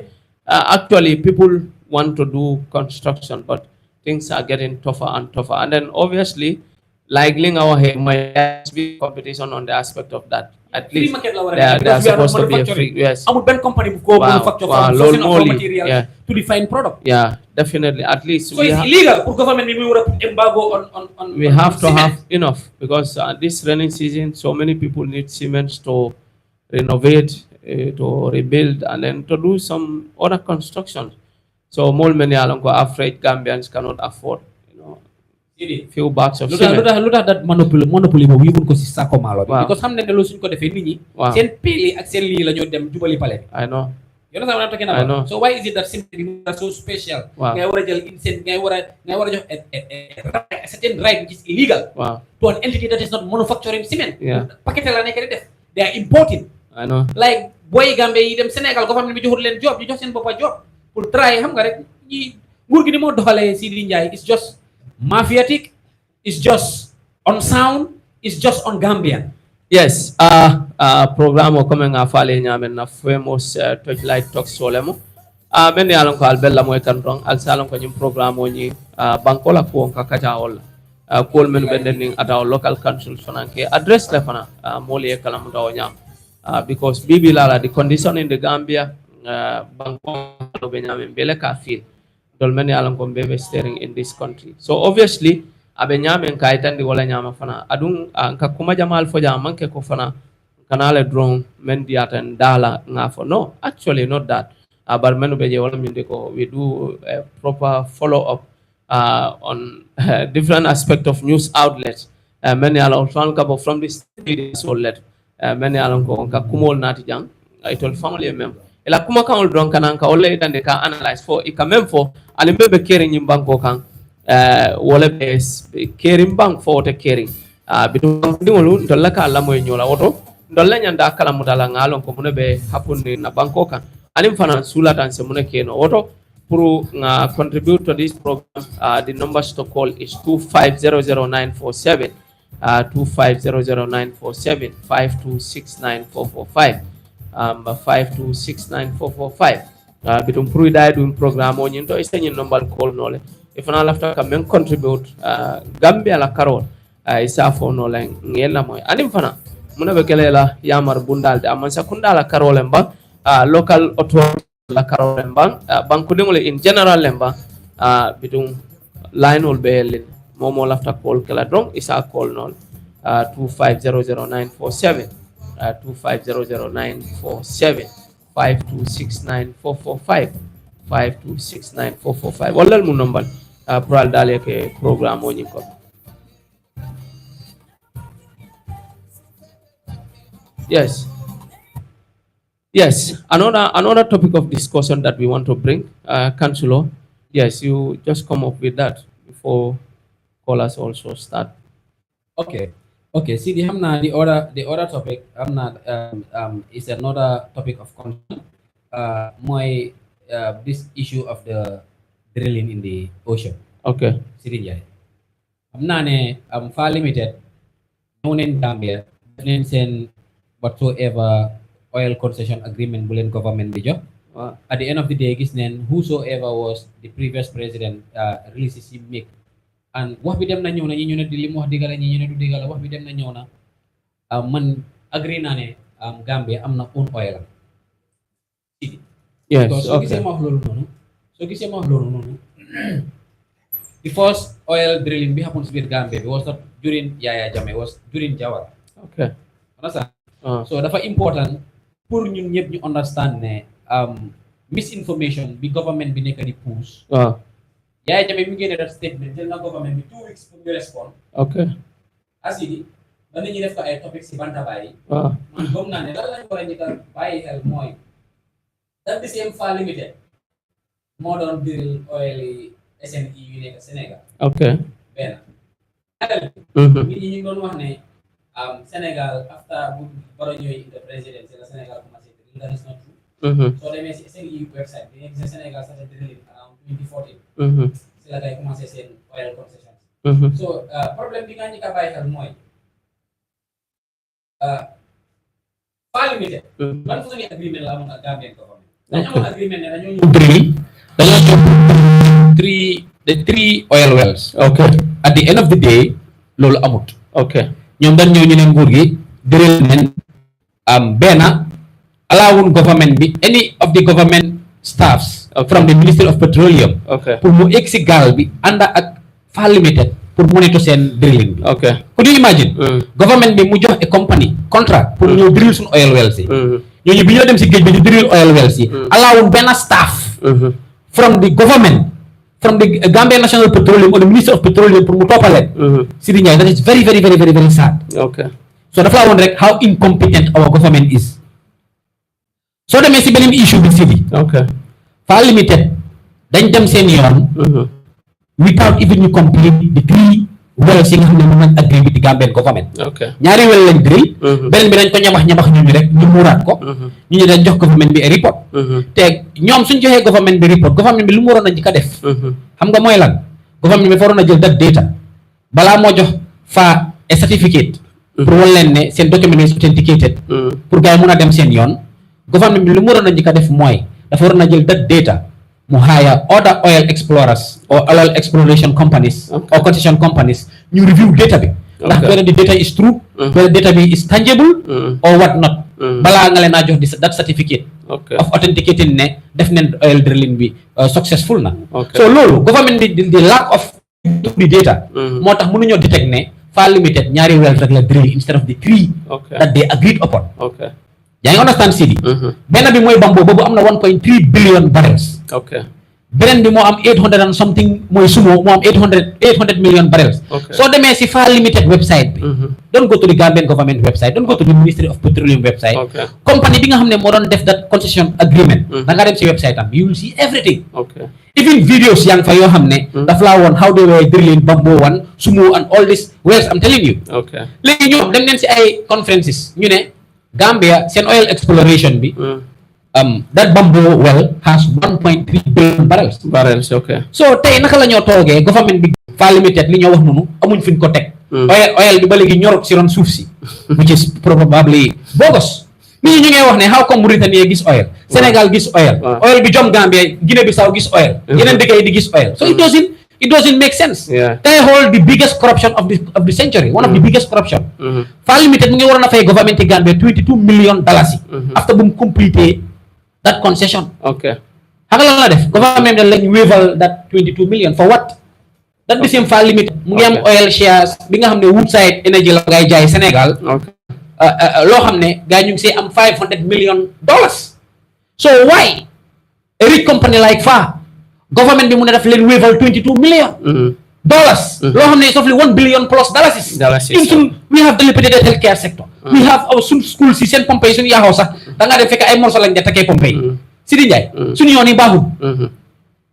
actually people want to do construction, but things are getting tougher and tougher, and then obviously like ling our here might be competition on the aspect of that. At free least market la war they are supposed to be a free, yes. Amul ben company bu ko manufacture from sourcing of raw material to the fine product. Yeah, definitely. At least so it's illegal for government to put embargo on we have to have enough, because this rainy season so many people need cement to renovate, to rebuild, and then to do some other construction. So more many along afraid Gambians cannot afford, few bags of cement. Lu tax that monopoly boobu yóbbuñ ko si sako malo bi because xam ne loolu suñ ko defee nit ñi seen pili ak seen lii la ñoo dem jubali pale. I know. You know what I'm talking about? So why is it that simply so special? Ngay war a jël instant, ngay war a jox a certain right which is illegal to an entity that is not manufacturing cement. Paquet la nekk di def. They are importing. I know. Like boy Gambie yi dem Sénégal government bi joxul leen job, ñu jox seen boppa job pour try xam nga rek ñi nguur gi ni moo doxalee Sidi Ndiaye is just mafiatic, is just unsound, is just un Gambian. Yes, program o coming a fale nyamen na famous Torchlight Talk solemo. Men ya lon ko albella moy kan rong al salon ko nyum program o ni bankola ko ka kaja wol ko men benden ni ata local council fananke address le fana moli e kala mutaw nyam because bibi lala the condition in the Gambia banko be nyamen bele ka feel dol men ya lon ko be steering in this country. So obviously abe nyamen kay tandi wala nyama fana adun ka kuma jamal fo jam manke ko fana kanale drone men diaten dala ngafo. No, actually not that, but menu be je wala minde ko we do a proper follow up on different aspect of news outlets. Many along from this outlet many along ko ka kumol nati jang itol family member ela kuma kan drone kanan ka wala itande ka analyze for ikamem for alimbe be kering nyimbanko kan wala be caring bank for the caring bitu dingolu dolla ka la moy nyola woto dolla nyanda kala mudala ngalon ko mune be hapunni na banko kan alim fana sula tan se mune keno woto pour contribute to this program. The numbers to call is 2500947 2500947 5269445 5269445 bitum pour ida dum program o nyinto isenyi number call nole if na lafta kam men contribute Gambia la karol isa fo no len ngela moy anim fana muna be kelela yamar bundal de aman sakunda karol emba local authority la karol emba banku dingole in general lemba bitum line ol be momo lafta call kala drong isa call nol 2500947 2500947 5269445 5269445 wala mu number pral dale ke program oni ko. Yes, another topic of discussion that we want to bring, Councillor. Yes, you just come up with that before callers also start. Okay. See, the other topic is another topic of concern. This issue of the drilling in the ocean. Okay. See, I'm far limited. No in Gambia, send whatsoever oil concession agreement bulen government bijo. At the end of the day, whosoever was the previous president releases him make. And wax bi dem na ñëw na ñi ñu ne di lim wax digala ñi ñu ne du digala wax bi dem na ñëw na man agree naa ne Gambia am na own oil. Yes, so gisee ma wax loolu noonu the first oil drilling bi happens with Gambia was not during Yaya Jammeh, was during Jawara. Okay. Understand? So dafa important pour ñun ñëpp ñu understand ne misinformation bi government bi nekk di push Yaya Jammeh mi génne def statement jël na government bi 2 weeks pour ñu respond. Okay. Asidi ba nit ñi def ko ay topics ci bantaba yi. Waaw. Man gëm naa ne lan lañ war a njëkk a bàyyi xel mooy that the same Far Limited moo doon diril oil SNE yu nekk Sénégal. Okay. Benn. Nit ñi ñu doon wax ne Sénégal after bu Barrow ñëwee the president la Sénégal commencé drilling, that is not true. Soo demee si SNE website bi nga gis Sénégal started drilling around 2014. Si la ngay commencé seen oil concessions. So problème bi nga njëkk a bàyyi xel mooy Far Limited. Ban façon ni agreement la amoon ak Gambian government. Dañu amoon agreement ne dañoo ñëw drill, dañoo ñëw three oil wells. Okay. At the end of the day loolu amut. Okay. ñoom dañ ñëw ñu ne nguur gi drill nañ benn allowun government bi any of the government staffs from the Ministry of Petroleum. Okay. pour mu egg si gaal bi ànd ak Far Limited pour monitor seen drilling bi. Okay. Could you imagine? Government bi mu jox a company contract pour ñëw drill suñu oil wells yi. ñooñu bi ñoo dem si géej bi di drill oil wells yi. allowun benn staff. from the government, from the Gambia National Petroleum or the Minister of Petroleum pour mu toppaleen. Sidi Ndiaye, that is very very very very very sad. Okay. So dafa la woon rek how incompetent our government is. So demee si beneen issue bi Sidi. Okay. Far Limited dañ dem seen yoon. Without even you complete the 3 wells yi nga xam ne moom lañ agree with the Gambian government. Okay. ñaari well lañ drill. beneen bi dañ ko ñabax ñu rek ñu muuraat ko. ñu ne dañ jox government bi a report. te ñoom suñ joxee government bi report government bi lu mu waroon a njëkk a def. xam nga mooy lan government bi fa waroon a jël that data balaa moo jox fa a certificate. pour wan leen ne seen document is authenticated. pour gars yi mun a dem seen yoon. government bi lu mu waroon a njëkk a def mooy dafa waroon a jël that data mu hire other oil explorers or oil exploration companies. or concession companies ñu review data bi. ndax whether the data is true. whether data bi is tangible. or what not. balaa nga leen a jox that certificate. of authenticating ne def neen oil drilling bi successful na. so loolu government bi the lack of the data. moo tax mënuñoo detect ne Far Limited ñaari wells rek la drill instead of the 3 that they agreed upon. yaa ngi understand Sidi. benn bi mooy Bambo boobu am na 1.3 billion barrels. beneen bi moo am 800 and something mooy Sumo moo am 800 million barrels. soo demee si Far Limited website bi. don't go to the Gambian government website, don't go to the Ministry of Petroleum website. company bi nga xam ne moo doon def that concession agreement. da nga dem si website am you will see everything. even videos yaa ngi fa yoo xam ne. daf laa woon how they were drilling Bambo 1 Sumo and all this wells I'm telling you. léegi ñoom dem neen si ay conferences ñu ne Gambia seen oil exploration bi. that Bambo well has 1.3 billion barrels. So tey naka la ñoo toogee government bi Far Limited li ñoo wax noonu amuñ fuñ ko teg. oil bi ba léegi ñorut si ron suuf si. which is probably bogus. nit ñi ñu ngay wax ne how come Mauritania gis oil. Sénégal gis oil. oil bi jom Gambia Guinée Bissau gis oil. yeneen dëkk yi di gis oil. So it doesn't make sense. They hold the biggest corruption of the century, one of the biggest corruption. Far Limited mu ngi waroon a fay government yi Gambia $22 million after bu mu completé that concession. Xam nga lan la def government da lañ waiver that 22 million for what? That the same Far Limited mu ngi am oil shares bi nga xam ne Woodside Energy la ngay jaay Sénégal. loo xam ne gars ñu ngi see am $500 million. So why a rich company like Far government bi mu ne daf leen waiver $22 million. loo xam ne it's only $1 billion plus dollars. We have dilapidated healthcare sector. We have our schools si seen pompe yi suñu yaxoo sax da ngaa dem fekk ay morso lañ takkee pompe yi. Sidi Ndiaye suñu yoon yi baaxul.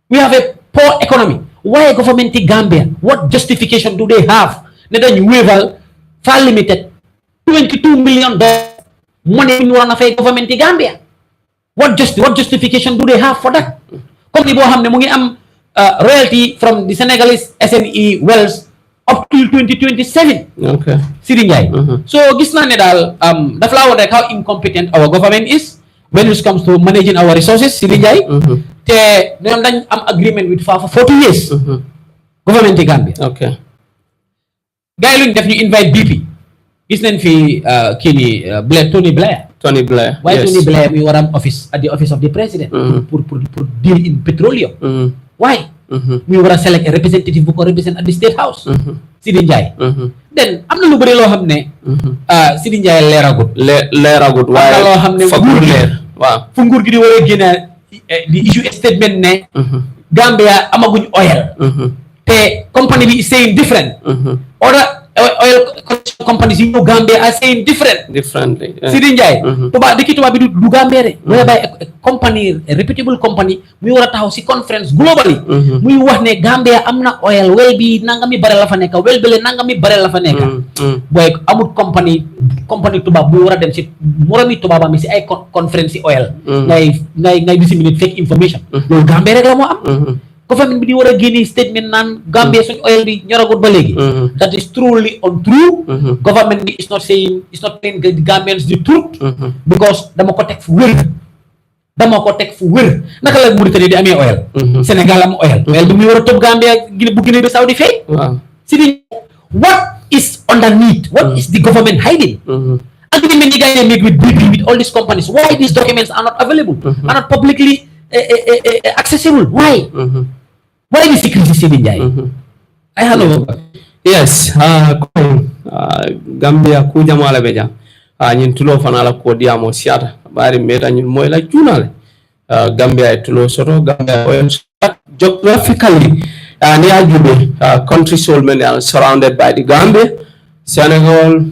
We have a poor economy. Why government in Gambia what justification do they have ne dañ waiver Far Limited $22 million money bi ñu waroon a fay government in Gambia. What justification do they have for that? Comme ni boo xam ne mu ngi am royalty from the Senegalese SNE wells up till 2027. Sidi Ndiaye. So gis naa ne daal dafa laa woon rek how incompetent our government is when it comes to managing our resources. Sidi Ndiaye. te ñoom dañ am agreement with Far for 40 years. government yi Gambia. gars yi luñ def ñu invite BP. gis nañ fi kii nii Tony Blair. Why Tony Blair we war am office at the office of the president. pour deal in petroleum. Why? We war a select a representative bu ko represent at the State House. Sidi Ndiaye. Then am na lu bëri loo xam ne. Sidi Ndiaye leeragut. waaye loo xam ne fu nguur gi di war a génne di issue statement ne. Gambia amaguñ oil. The company is saying different. Other oil companies in Gambia are saying differently. Sidin Jai, tuba diki tuba bidu du Gambia re, whereby a company, a reputable company, we were at house conference globally. We wax ne Gambia amna oil, well be nangami barrel fa neka, well be nangami barrel fa neka. Boy amut company tuba bu wara dem ci morami tuba ba mi ci ay conference oil. Ngay disseminate fake information. Lolu Gambia rek la mo am. Government bi di war a génne statement naan Gambia suñ oil bi ñoragut ba léegi. That is truly untrue. Government bi is not saying, is not telling the Gambians the truth. Because dama ko teg fu wér. Naka la Mauritanie di amee oil. Sénégal am oil. Oil bi muy war a topp Gambia bu Guinée Bissau di fay. What is underneath? What is the government hiding? Agreement you guys make with BP, with all these companies. Why these documents are not available? Are not publicly accessible? Why? Why the secrecy Sifn Jai? I hello. Yes, Gambia kuja mala beja. Nyin tulo fanala ko diamo siata. Bari meta nyin moy la junale. Gambia tulo soto Gambia oil geographically ni ajube country solmen are surrounded by the Gambia, Senegal,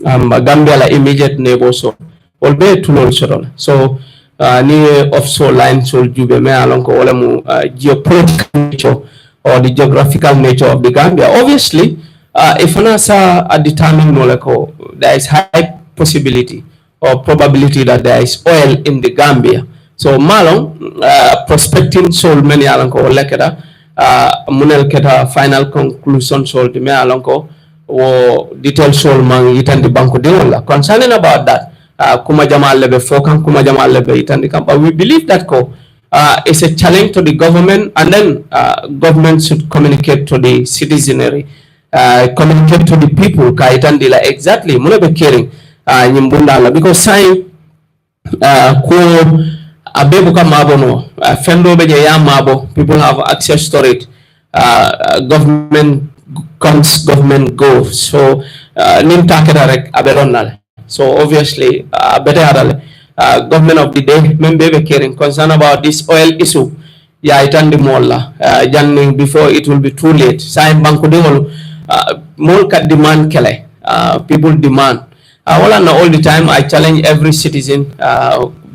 Gambia la immediate neighbor so all be tulo soto. So ni offshore line sol jube me along ko wala mu geopolitical nature or the geographical nature of the Gambia. Obviously, if anasa determine moleko, there is high possibility or probability that there is oil in the Gambia. So malong prospecting sol many along ko lekeda munel keta final conclusion sol di me along ko o detail sol mang yitan di banko de wala concerning about that. Kuma Jamal lebe fokan, kuma Jamal lebe itandi kam. But we believe that is a challenge to the government, and then government should communicate to the citizenry, communicate to the people. Ka itandi la exactly muna be caring nyimbunda la because sign ko abebu ka mabo no fendo be ya mabo, people have access to it. Government comes, government goes. So nim takeda rek aberonal. So obviously, better government of the day, member caring concern about this oil issue. Yeah, it and the molla. Before it will be too late. Sign banku demol. More demand kele. People demand. All the time, I challenge every citizen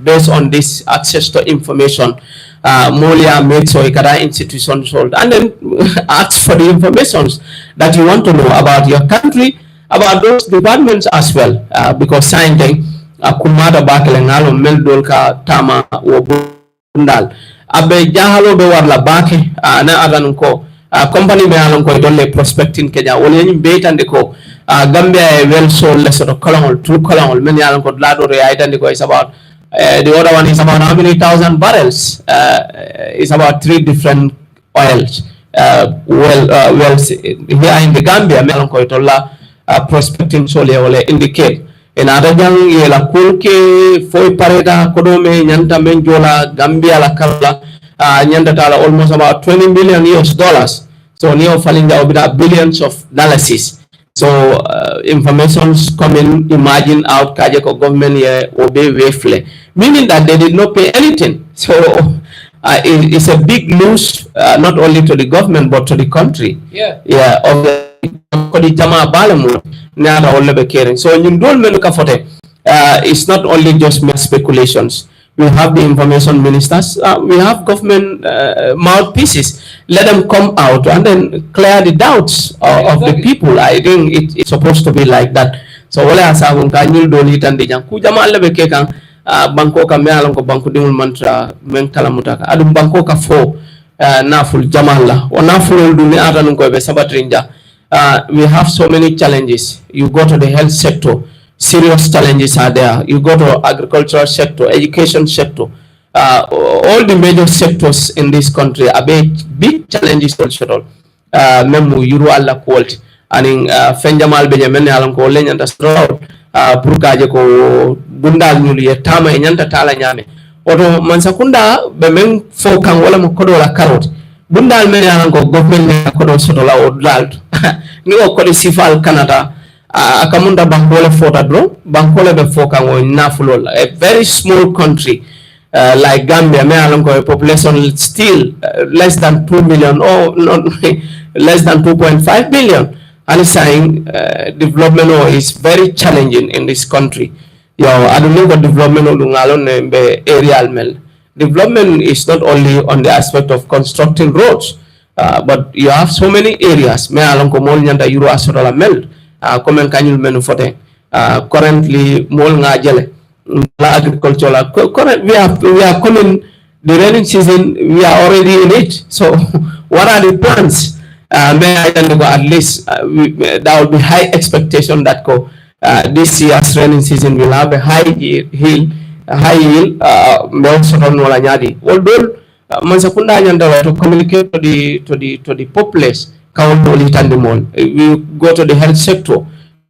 based on this access to information. Molia made so ikada institution sold, and then ask for the information that you want to know about your country, about those departments as well, because science kumada bakele ngalo meldol ka tama wo bundal abe jahalo be warla bake na adan ko company be alon ko dolle prospecting kenya wala nyim beetande ko Gambia e well so leso to colonel two colonel men yalon ko lado re aitande ko is about the other one is about how many thousand barrels is about 3 different oils wells here in the Gambia melon ko tolla prospecting sole wala indicate en adajang yela kulke foy pareda kodome nyanta men jola Gambia la kala nyanda tala almost about $20 million. So neo falinga obida billions of dollars. So informations coming imagine out kaje ko government ye obe wefle, meaning that they did not pay anything. So it's a big loss, not only to the government but to the country. Yeah, of the jama balamu na all be caring. So you don't meluka fote. It's not only just mere speculations. We have the information ministers, we have government mouthpieces. Let them come out and then clear the doubts of the people. I think it's supposed to be like that. So wala asabun kanyul doli tandi jang ku jama alle be kekan banko ka me alon ko banko dimul mantra men kala mutaka adum banko ka fo naful jamalla o naful duni atanun ko be sabatrinja. We have so many challenges. You go to the health sector, serious challenges are there. You go to agricultural sector, education sector, all the major sectors in this country are big challenges also. Memu yuru alla quality and fenjamal be men alan ko lenyanta straw purkaje ko bundal nyuli tama nyanta tala nyame oto mansakunda be men fo kan wala mo kodola carrot bundal men alan ko government ne kodo sotola o dalt ni o kodi sifal Canada akamunda bankole fota dro bankole be foka wo nafulol, a very small country like Gambia, may a population still less than 2 million or not less than 2.5 billion. And it's saying development is very challenging in this country. I don't know what development in the aerial mel. Development is not only on the aspect of constructing roads, but you have so many areas. Me along ko mol nyanda euro asodola mel. Komen kanyul menu fote. Currently mol nga jele. Agricultural. We are coming the rainy season. We are already in it. So what are the plans? May I go at least there will be high expectation that this year's rainy season will have a high yield. Although Mansakunda Nyanda to communicate to the populace, we go to the health sector.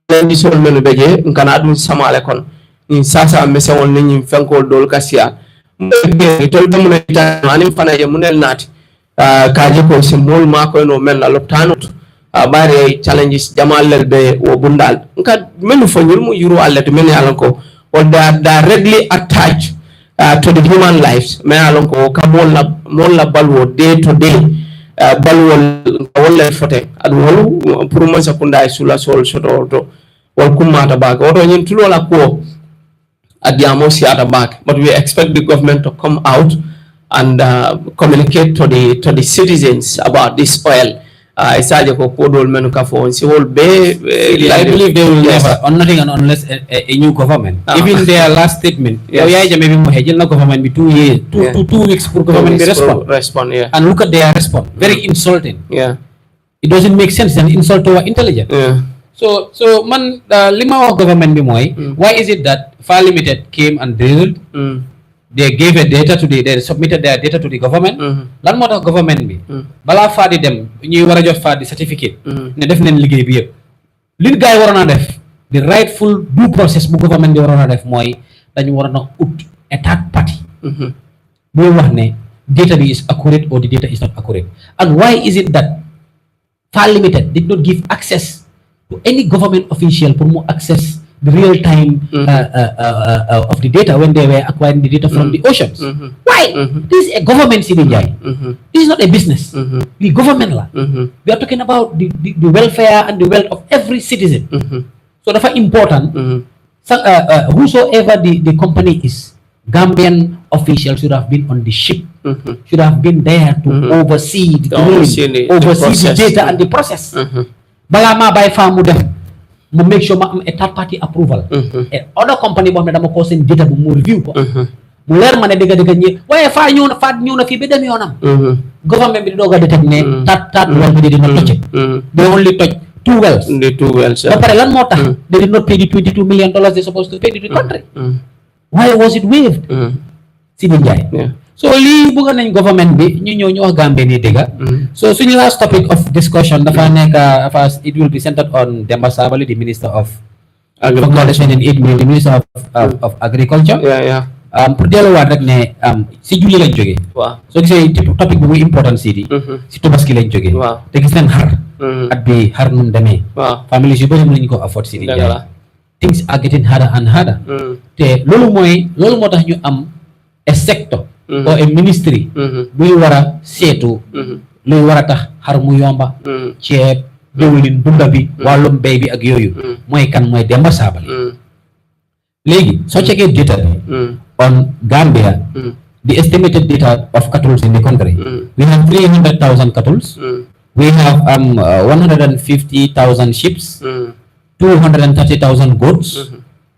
Then this one menu beje nkanadu samalekon in sasa mesewon ni fenko dol kasia. Itol muna ani fana je munel nati kaje ko simol mako no mel loptanut bare challenges jamal be wo bundal nka menu fanyul mu yuro allet men yalanko or they are directly attached to the human lives. Me alonko ka molla balwo day to day balwo wala fote adwolu pour mo sakunda sula sol soto wal kumata bag oto nyin tulo la ko adiamo si ata bag, but we expect the government to come out and communicate to the citizens about this oil. I believe they will never on nothing unless a new government. Even their last statement, government be 2 years, two weeks for government to respond. Yeah. And look at their response. Very insulting. Yeah. It doesn't make sense. It's an insult to our intelligence. Yeah. So man, lima of government be why is it that Far Limited came and drilled? They gave they submitted their data to the government. Lan moo tax government bi balaa faadi dem ñuy war a jot faadi certificate ne def nañ liggéey bi yëpp li gars yi waroon a def the rightful due process bu government bi waroon a def mooy dañu waroon a ut a third party boo wax ne data bi is accurate or the data is not accurate. And why is it that Far Limited did not give access to any government official pour mu access the real time of the data when they were acquiring the data from the oceans? Why? This is a government, This is not a business. The government law. We are talking about the welfare and the wealth of every citizen. So that's important. Whosoever the company is, Gambian officials should have been on the ship, should have been there to oversee the data and the process. Balama by farm mu make sure ma am a third party approval. Other company boo xam ne dama ko seen data bu mu review ko mu leer ma ne dëgg ñi waaye faa ñëw na fii ba dem yoonam government bi di doog a detect ne third well bi did not touch it. They only touch two wells. Ba pare lan moo tax they did not pay the $22 million they supposed to pay to the country. Why was it waived? Sidi Njie. So lii bëgg nañ government bi ñu wax Gambie ni dégga. So suñu last topic of discussion dafa nekk it will be centered on Demba Sabally, the Minister of Agriculture, the Minister of Agriculture. Pour delluwaat rek ne si julli lañ jógee. Soo gisee topic bu muy important si Tabaski lañ jógee. Te gis nañ xar at bi xar num demee. Families yu bëri mënuñ ko afford si things are getting harder and harder. Te loolu moo tax ñu am a sector or a ministry buy war a seetu luy war a tax xar mu yomba ceeb diwlin dunda bi wàllum mbéy bi ak yooyu mooy kan mooy Demba Sabally. Léegi soo checkee data bi on Gambia the estimated data of cattle in the country we have 300,000 cattle, we have 150,000 sheep, 230,000 goats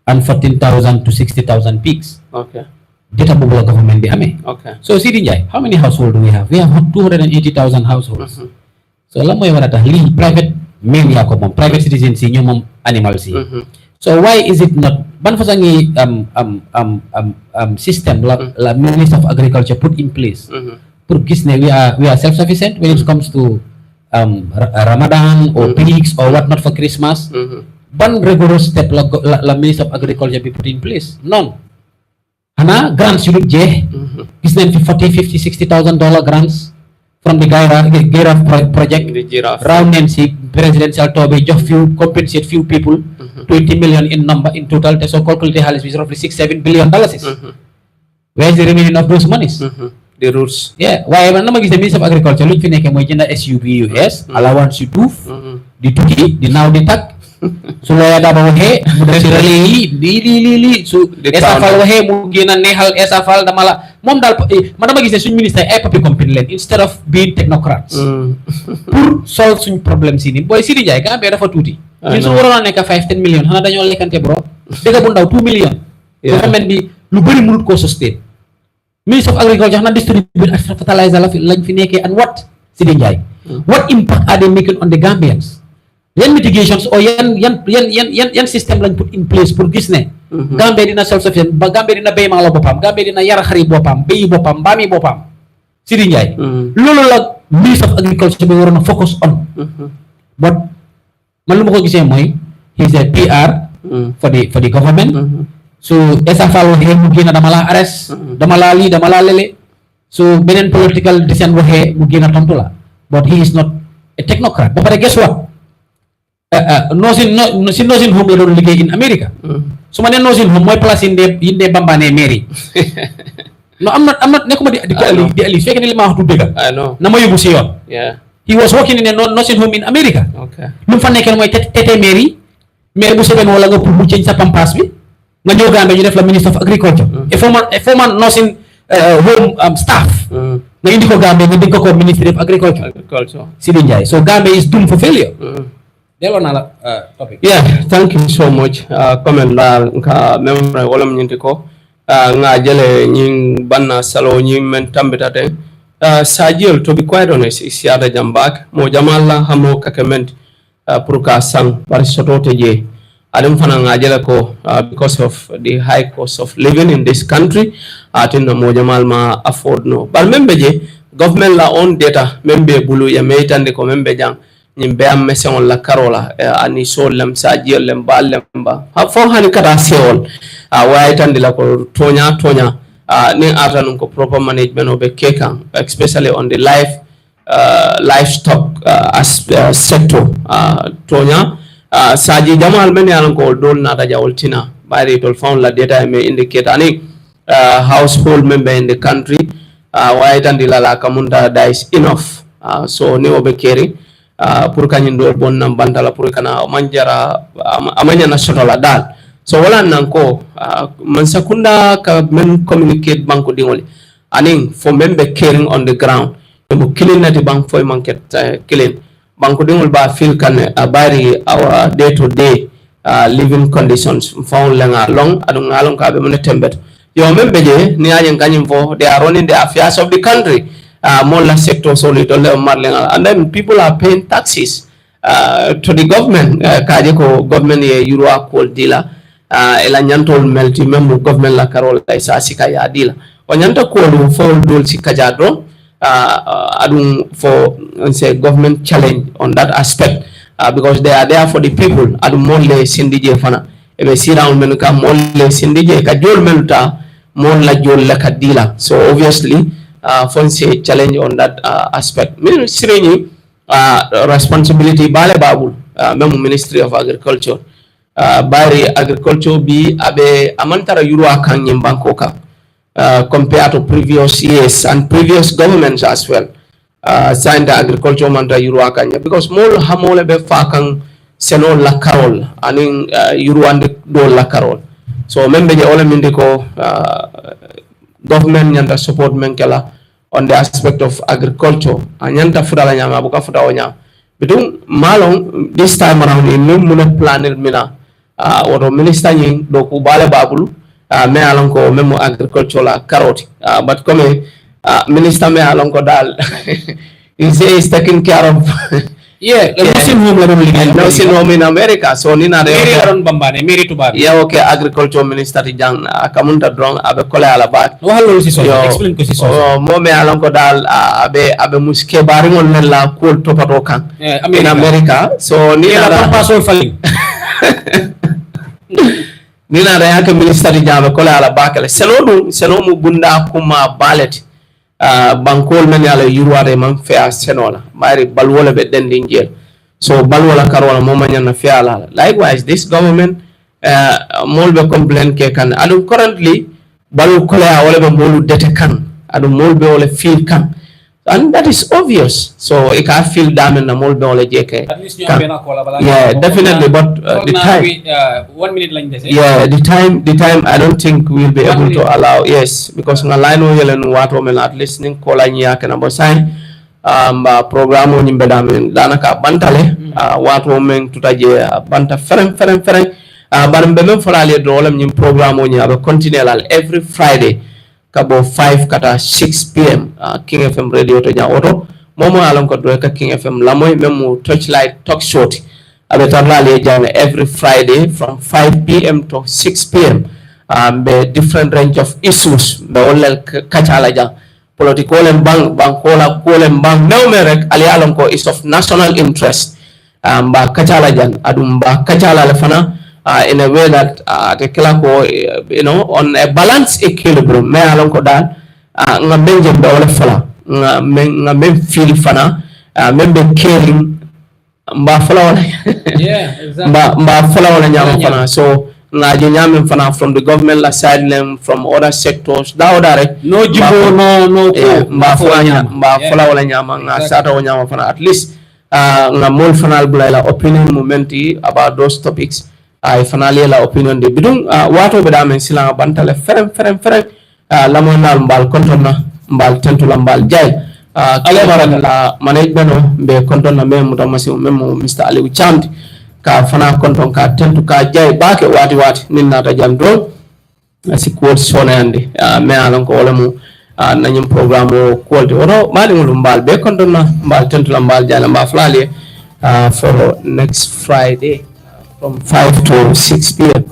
and 14,000 to 60,000 pigs. Data boobu la government bi amee. So Sidi Njie, how many households do we have? We have 280,000 households. So lan mooy war a tax lii private men yaa ko moom private citizens yi ñoo moom animals yi. So why is it not ban façon ngi system la Minister of Agriculture put in place pour gis ne we are self-sufficient when it comes to Ramadan or pigs or what not for Christmas. Ban rigorous step la Minister of Agriculture be put in place? None. Hana grants yu dul jeex gis nañ fi $40,000, $50,000 grants from the giraffe project. Round nañ si presidential tour bi jox compensate few people 20 million in number in total te soo calculate xaalis bi roughly $6-7 billion. Where is the remaining of those monies? The rules. Yeah, why man nama gis the Minister of Agriculture luñ fi nekkee mooy jënd SUV yu xees allowance yu duuf di tukki di naaw di tag su looya daaba waxee mu def si relais yi lii su Essa Faal waxee mu génn a neexal Essa Faal dama la moom daal man dama gis ne suñ ministre ay papi compagnie leen instead of being technocrats pour solve suñ problème si ni booy Sidi Ndiaye Gambie dafa tuuti ñun su waroon a nekk 5-10 millions xanaa dañoo lekkante bro dëgg bu ndaw 2 millions government bi lu bëri mënut koo sustain Minister of Agriculture na distribute fertilizer lañ fi nekkee and what Sidi Ndiaye what impact are they making on the Gambians yan mitigations or yan système lañ put in place pour gis ne Gambie dina self-sufficient ba Gambie dina béy maalo boppam Gambie dina yar xari boppam béyi boppam mbaami boppam Sidi Ndiaye loolu la Minister of Agriculture bi waroon a focus on but man lu ma ko gisee mooy he's a PR for the government so Essa Faal waxee mu génn dama laa arrest dama laa lii dama laa lele so beneen political dissent waxee mu génn tontu la but he is not a technocrat ba pare guess what nursing home la doon liggéey in America su ma nee nursing home mooy place yi ndee bambaanee mairie no am na nekkuma di ali su fekkee ne li ma wax du dëgg na ma yóbbu si yoon he was working in a nursing home in America lu mu fa nekkee mooy tete mairie bu seben wala nga pour mu change sa pampas bi nga ñëw Gambie ñu def la Minister of Agriculture a former nursing home staff nga indi ko Gambie nga dénk ko Ministry of Agriculture Sidi Ndiaye so Gambie is doomed for failure delloo naa la topic thank you so much comment la nka membre wala ñinti ko nga jele ñing banna salo ñing men tambitate sajil to be quite honest isi ada jambak mo jamal la hamo kakement pour ka sang par sotote je adam fana nga jele ko because of the high cost of living in this country atin mo jamal ma afford no bar membe je government la on data membe bulu ya meitande ko membe jang ñimbe am meseŋol la karola ani sol lem sajiyol lem bal lem ba fo hani kata sewol waytandi la ko tonya ni artanum ko proper management obe kekan especially on the livestock sector tonya saji jamal men yalan ko dol na daja oltina bari tol found la data may indicate ani household member in the country waytandi la kamunda that is enough so ni obe keri pour kanyin do bon nam bantala pour kana manjara amanya na sotola dal so wala nanko man sakunda ka men communicate banko dingoli aning for membe caring on the ground mo killing na di bank for market killing banko dingol ba feel kan abari our day to day living conditions found lenga long adu ngalon ka be mo tembet yo membe je ni ayen kanyim fo they are running the affairs of the country more sector solid and then people are paying taxes to the government kaje ko government ye euro call dila ela nyantol melti memu government la karol isa sika ya dila o nyanta ko do for dol sika jado adum for say government challenge on that aspect because they are there for the people adum molle sindije fana e be sira on men ka molle sindije ka jol meluta mon la jol la kadila so obviously fonse challenge on that aspect min sireni responsibility bale babul memu Ministry of Agriculture bari agriculture bi abe amantara euro kan nyimbanko ka compared to previous years and previous governments as well signed the agriculture manta euro kan because more hamole be fakan seno la karol anin euro and do la karol so membe je ole mindiko government nyanta support menkela on the aspect of agriculture anyanta fudala nyama buka fuda onya bidun malong this time around in muna planner mina odo minister yin do ku bale babulu me alon ko memo agriculture la carrot but comme minister me alon ko dal is taking care of nursing home la nursing home in America so ni na ron bambane meri tubaab okay agriculture minister ti jang kamunta drong abe kole ala ba walo si so explain ko si so mo me alon ko dal abe muske bari mon la ko topato kan in America so ni na pasol fali ni na da yake minister ti jang kole ala ba kale selo mu bunda kuma balet bankol men yala yurwade man fea senola mari balwola be dending jel so balwola karola mo manya na fea la likewise this government mol be complain ke kan adu currently balu kolea wala be molu dete kan adu mol be wala feel kan, and that is obvious. So it can feel damn in the mold knowledge. At least you have been a call. Yeah, definitely. But the time, 1 minute like this. Yeah, the time. I don't think we'll be able to allow. Yes, because na line o yelen wato men at least ning kola niya kana bosan program o nyimbe damen danaka bantale wato men tutaje banta fereng. Barambe men folale do wala nyim program o nya ba continue every Friday kabo 5 kata 6 p.m. King FM radio to nya auto momo alon ko do ka King FM lamoy memu touchlight talk show abe tarlale jang every Friday from 5 p.m. to 6 p.m. Be different range of issues be olel kachala jang political and bank no merek ali alon ko is of national interest ba kachala jang adum ba kachala le fana in a way that the kilako on a balanced equilibrium me alon ko dal nga benje be wala fala nga men feel fana membe caring mba fala wala mba fala wala nyama fana, so nga je nyama fana from the government la side them from other sectors da rek no jibo no mba fala wala nyama nga sata wala nyama fana at least nga mol fana la opinion momenti about those topics ay fanali la opinion de bidung wato be damen sila bantale ferem lamo nal mbal kontona mbal tentula mbal jay ale la management be kontona mem mutamasi mem Mr. Aliou Chamdi ka fana konton ka tentu ka jay baake wati nin nata jam do si ko sonande me alon ko wala mu nanyum programme o quality oto mali ngul mbal be kontona mbal tentula mbal jala mba flali for next Friday from 5 to 6 p.m.